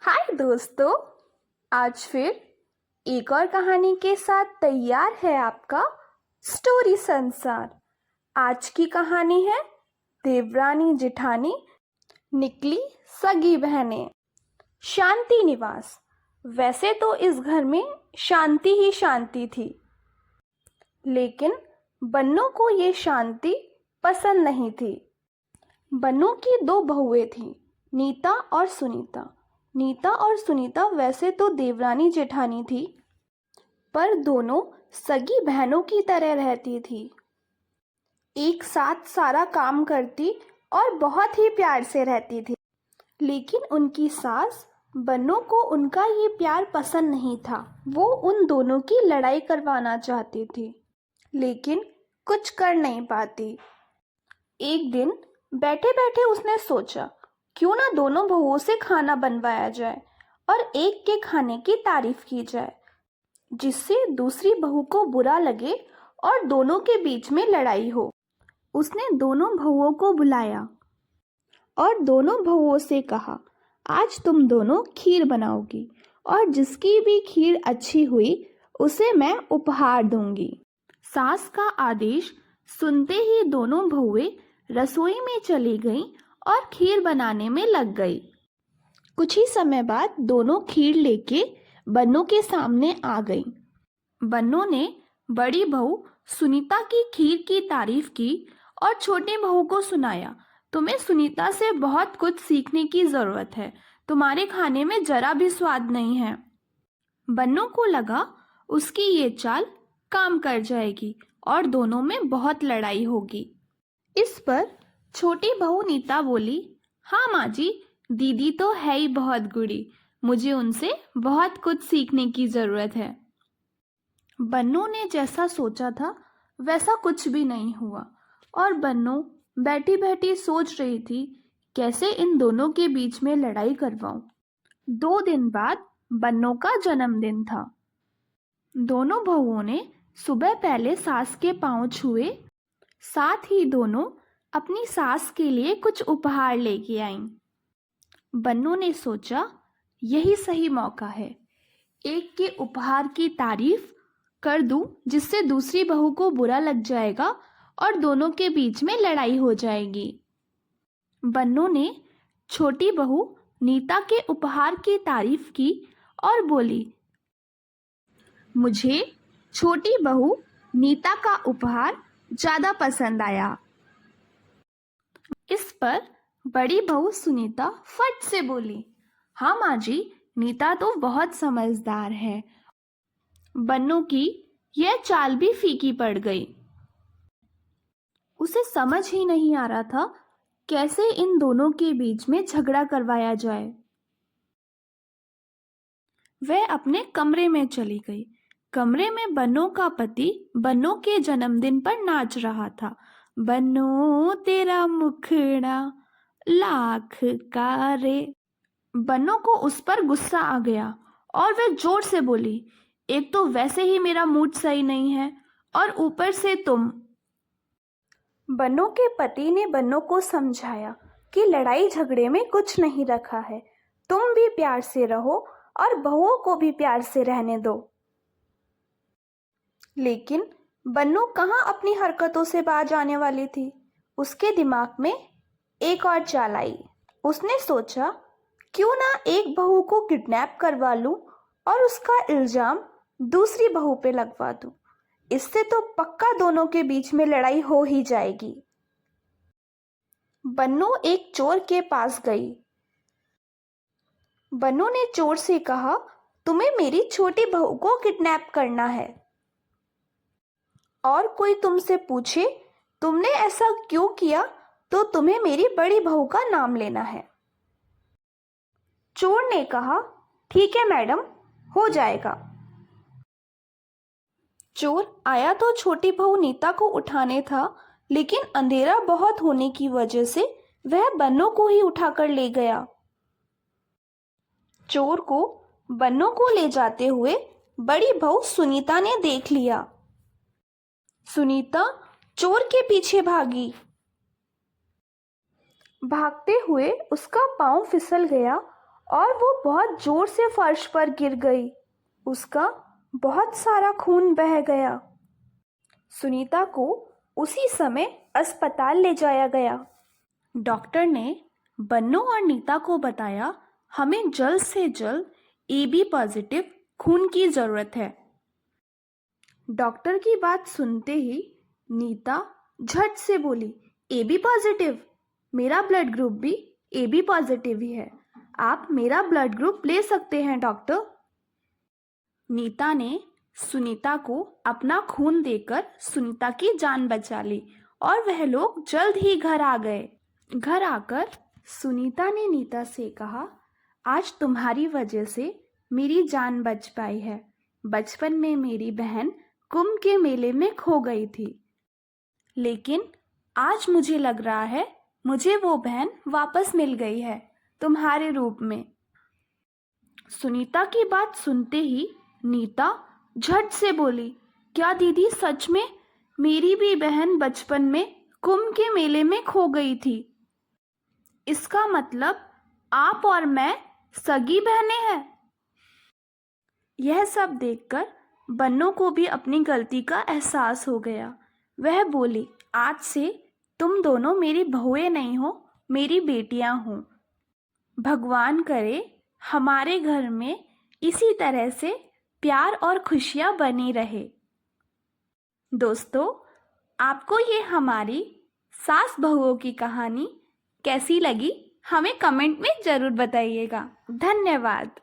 हाय दोस्तों, आज फिर एक और कहानी के साथ तैयार है आपका स्टोरी संसार। आज की कहानी है देवरानी जेठानी निकली सगी बहनें। शांति निवास। वैसे तो इस घर में शांति ही शांति थी, लेकिन बन्नों को ये शांति पसंद नहीं थी। बन्नों की दो बहुएं थीं, नीता और सुनीता। नीता और सुनीता वैसे तो देवरानी जेठानी थी, पर दोनों सगी बहनों की तरह रहती थी। एक साथ सारा काम करती और बहुत ही प्यार से रहती थी। लेकिन उनकी सास बन्नों को उनका ये प्यार पसंद नहीं था। वो उन दोनों की लड़ाई करवाना चाहती थी, लेकिन कुछ कर नहीं पाती। एक दिन बैठे बैठे उसने सोचा, क्यों ना दोनों बहुओं से खाना बनवाया जाए और एक के खाने की तारीफ की जाए, जिससे दूसरी बहू को बुरा लगे और दोनों के बीच में लड़ाई हो। उसने दोनों बहुओं को बुलाया और दोनों बहुओं से कहा, आज तुम दोनों खीर बनाओगी और जिसकी भी खीर अच्छी हुई उसे मैं उपहार दूंगी। सास का आदेश सुनते ही दोनों बहुएं रसोई में चली गईं और खीर बनाने में लग गई। कुछ ही समय बाद दोनों खीर लेके बन्नों के सामने आ गईं। बन्नों ने बड़ी बहू सुनीता की खीर की तारीफ की और छोटी बहू को सुनाया, तुम्हें सुनीता से बहुत कुछ सीखने की जरूरत है, तुम्हारे खाने में जरा भी स्वाद नहीं है। बन्नों को लगा उसकी ये चाल काम कर जाएगी और दोनों में बहुत लड़ाई होगी। इस पर छोटी बहू नीता बोली, हाँ माँ जी, दीदी तो है ही बहुत गुड़ी, मुझे उनसे बहुत कुछ सीखने की जरूरत है। बन्नों ने जैसा सोचा था वैसा कुछ भी नहीं हुआ और बन्नों बैठी बैठी सोच रही थी कैसे इन दोनों के बीच में लड़ाई करवाऊं। 2 दिन बाद बन्नों का जन्मदिन था। दोनों बहुओं ने सुबह पहले सास के पांव छुए, साथ ही दोनों अपनी सास के लिए कुछ उपहार लेके आईं। बन्नों ने सोचा, यही सही मौका है, एक के उपहार की तारीफ कर दूं जिससे दूसरी बहू को बुरा लग जाएगा और दोनों के बीच में लड़ाई हो जाएगी। बन्नों ने छोटी बहू नीता के उपहार की तारीफ की और बोली, मुझे छोटी बहू नीता का उपहार ज्यादा पसंद आया। इस पर बड़ी बहू सुनीता फट से बोली, हाँ माँ जी, नीता तो बहुत समझदार है। बन्नों की यह चाल भी फीकी पड़ गई। उसे समझ ही नहीं आ रहा था कैसे इन दोनों के बीच में झगड़ा करवाया जाए। वह अपने कमरे में चली गई। कमरे में बन्नों का पति बन्नों के जन्मदिन पर नाच रहा था। बन्नों तेरा मुखड़ा लाख का रे। बन्नों को उस पर गुस्सा आ गया और वह जोर से बोली, एक तो वैसे ही मेरा मूड सही नहीं है और ऊपर से तुम। बन्नों के पति ने बन्नों को समझाया कि लड़ाई झगड़े में कुछ नहीं रखा है, तुम भी प्यार से रहो और बहुओं को भी प्यार से रहने दो। लेकिन बन्नों कहाँ अपनी हरकतों से बाज आने वाली थी। उसके दिमाग में एक और चाल आई। उसने सोचा, क्यों ना एक बहू को किडनैप करवा लूं और उसका इल्जाम दूसरी बहू पे लगवा दूं। इससे तो पक्का दोनों के बीच में लड़ाई हो ही जाएगी। बन्नू एक चोर के पास गई। बन्नू ने चोर से कहा, तुम्हें मेरी छोटी बहू को किडनैप करना है और कोई तुमसे पूछे तुमने ऐसा क्यों किया तो तुम्हें मेरी बड़ी बहू का नाम लेना है। चोर ने कहा, ठीक है मैडम, हो जाएगा। चोर आया तो छोटी बहू नीता को उठाने था, लेकिन अंधेरा बहुत होने की वजह से वह बन्नों को ही उठाकर ले गया। चोर को बन्नों को ले जाते हुए बड़ी बहू सुनीता ने देख लिया। सुनीता चोर के पीछे भागी। भागते हुए उसका पांव फिसल गया और वो बहुत जोर से फर्श पर गिर गई। उसका बहुत सारा खून बह गया। सुनीता को उसी समय अस्पताल ले जाया गया। डॉक्टर ने बन्नू और नीता को बताया, हमें जल्द से जल्द AB पॉजिटिव खून की ज़रूरत है। डॉक्टर की बात सुनते ही नीता झट से बोली, AB पॉजिटिव? मेरा ब्लड ग्रुप भी AB पॉजिटिव ही है। आप मेरा ब्लड ग्रुप ले सकते हैं डॉक्टर। नीता ने सुनीता को अपना खून देकर सुनीता की जान बचा ली और वह लोग जल्द ही घर आ गए। घर आकर सुनीता ने नीता से कहा, आज तुम्हारी वजह से मेरी जान बच पाई है। बचपन में मेरी बहन कुंभ के मेले में खो गई थी, लेकिन आज मुझे लग रहा है मुझे वो बहन वापस मिल गई है तुम्हारे रूप में। सुनीता की बात सुनते ही नीता झट से बोली, क्या दीदी सच में? मेरी भी बहन बचपन में कुंभ के मेले में खो गई थी। इसका मतलब आप और मैं सगी बहनें हैं। यह सब देखकर बन्नू को भी अपनी गलती का एहसास हो गया। वह बोली, आज से तुम दोनों मेरी बहुएं नहीं हो, मेरी बेटियां हो। भगवान करे हमारे घर में इसी तरह से प्यार और खुशियां बनी रहे। दोस्तों, आपको ये हमारी सास बहुओं की कहानी कैसी लगी हमें कमेंट में ज़रूर बताइएगा। धन्यवाद।